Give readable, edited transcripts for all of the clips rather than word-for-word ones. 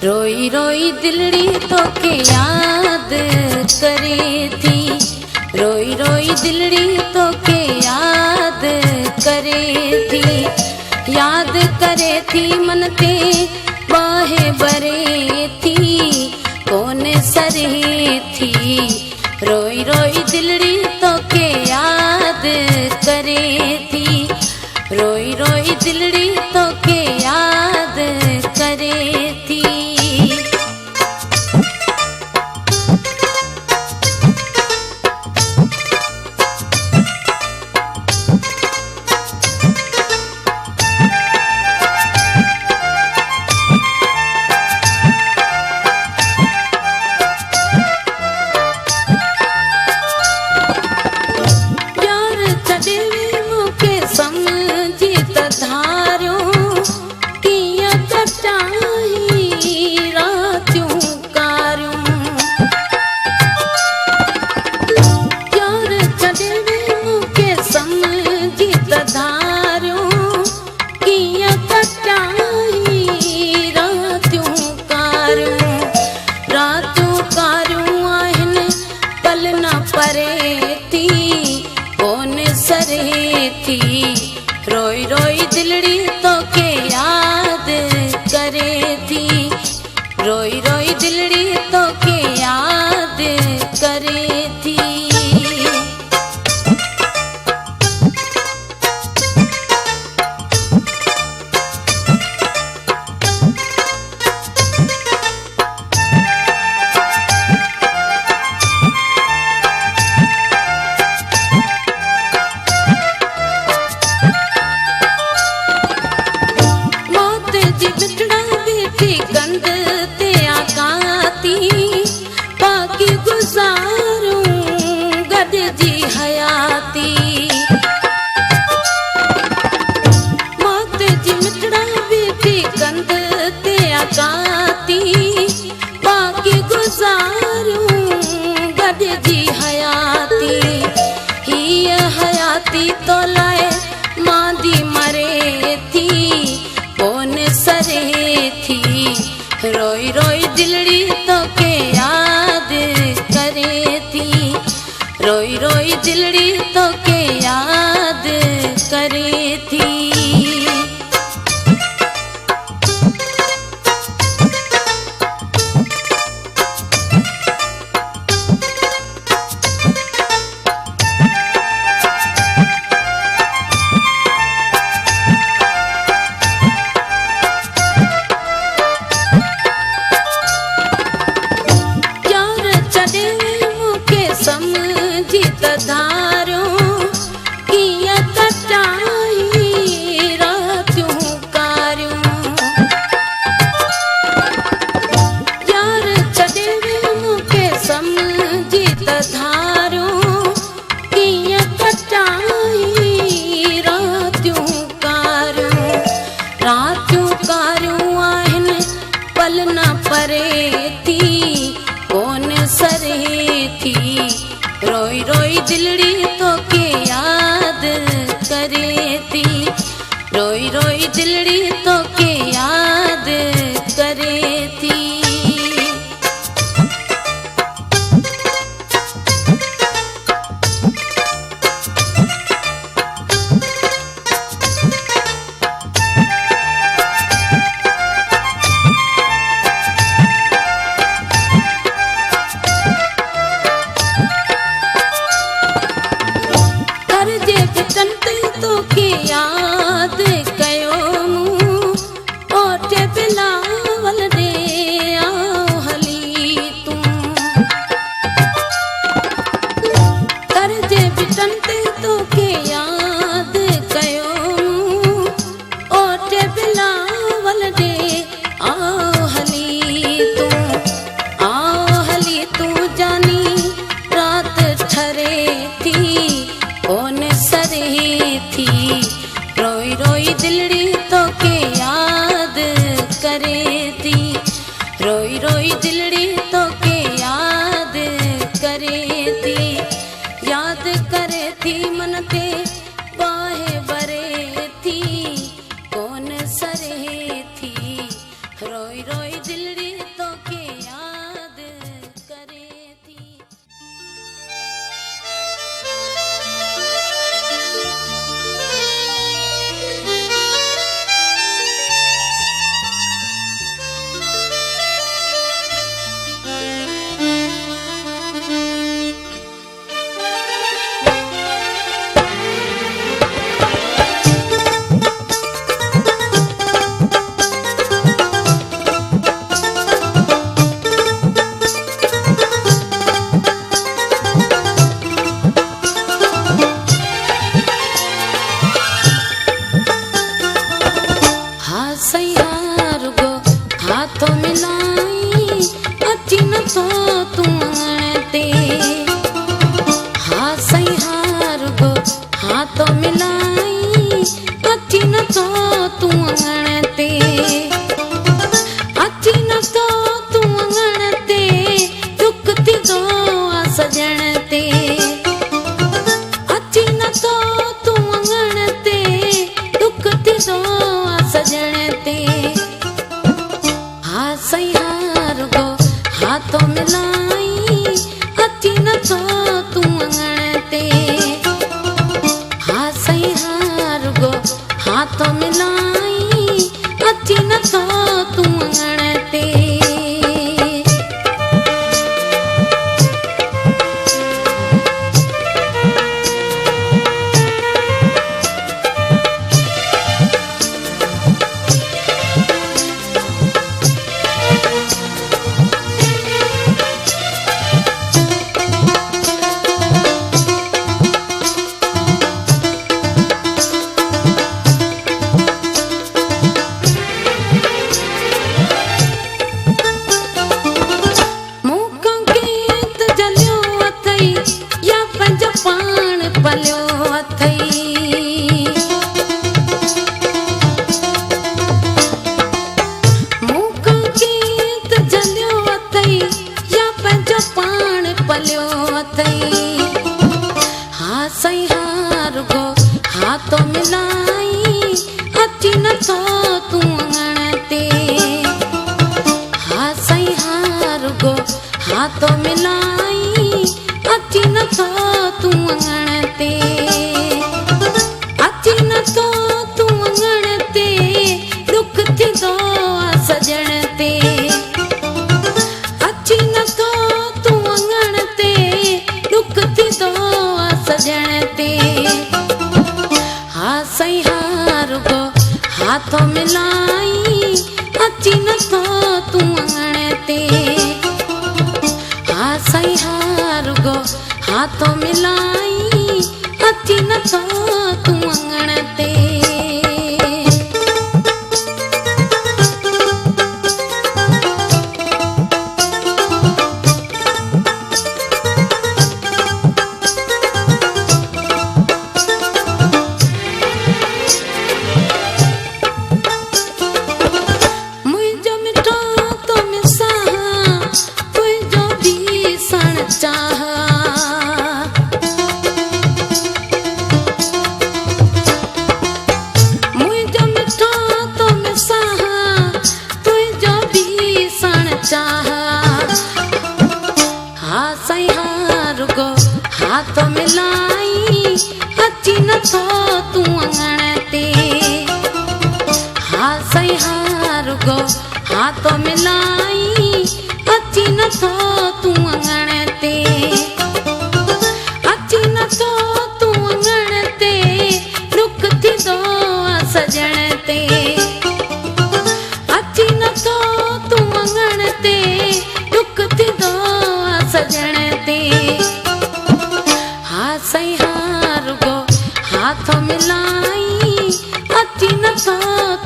रोई रोई दिलड़ी तो के याद करे थी, रोई रोई दिलड़ी तो के याद करे थी, याद करे थी मन ते बाहे बरे थी, कौन सरे थी। रोई रोई दिलड़ी तो के याद करे थी, रोई रोई दिलड़ी तो के याद करे थी। रोई रोई दिलड़ी तो के याद करे थी, रोई रोई दिलड़ी तो के याद करे थी। तो लाए मांदी मरे थी, कौन सरे थी। रोई रोई दिलड़ी तो के याद करे थी, रोई रोई दिलड़ी तो के याद करे थी। रोई रोई दिलड़ी तो के याद करे थी, रोई रोई दिलड़ी तो के याद करे थी। रोई रोई दिलड़ी मिलाई अची न तो तू अंगण ते अची न तो तू अंगण ते दुख थी दो सजण ते अची न तो तू अंगण ते दुख थी दो सजण ते हा सही हार गो हाथों मिलाई अची न तो तू अंगण ते हा सही हार गो हाथों मिलाई अची न तो तू अंगण ते पलियो अथई मूंखां कीत जलियो अथई या पंहिंजो पाण पलियो अथई हा सही हार गो हाथों मिलाई अची न तो तू अंगण ते हा सही हार गो हाथों मिलाई अची न तो तू अंगण ते अची न तो तू अंगण ते दुख थी दो सजण ते अची न तो तू अंगण ते दुख थी दो सजण ते हा सही हार गो हाथों मिलाई अची न तो तू अंगण ते हा सही हार गो हाथों मिलाई अची न तो तू अंगण ते मुंहिंजो मिठो तो मिसां तुंहिंजो बि सण चाह हा सही हार गो हाथों मिलाई अची न तो तू अंगण ते हा सही हार गो हाथों मिलाई अची न तो तू अंगण ते अची न तो तू अंगण ते दुख थी दो सजण ते अची न तो तू अंगण ते दुख थी दो सजण ते हा सही हार गो हाथों मिलाई अची न तो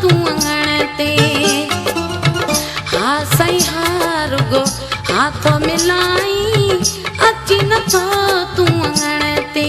तू अंगण ते हा सही हार गो हाथों मिलाई अची न तो तू अंगण ते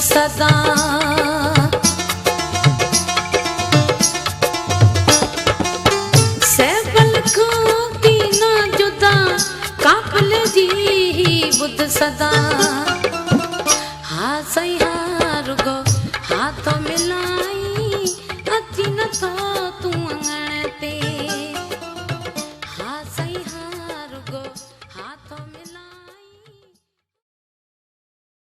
सदा सैबल को तीना जुदा काबल जी बुध सदा हा सही हार गो हाथों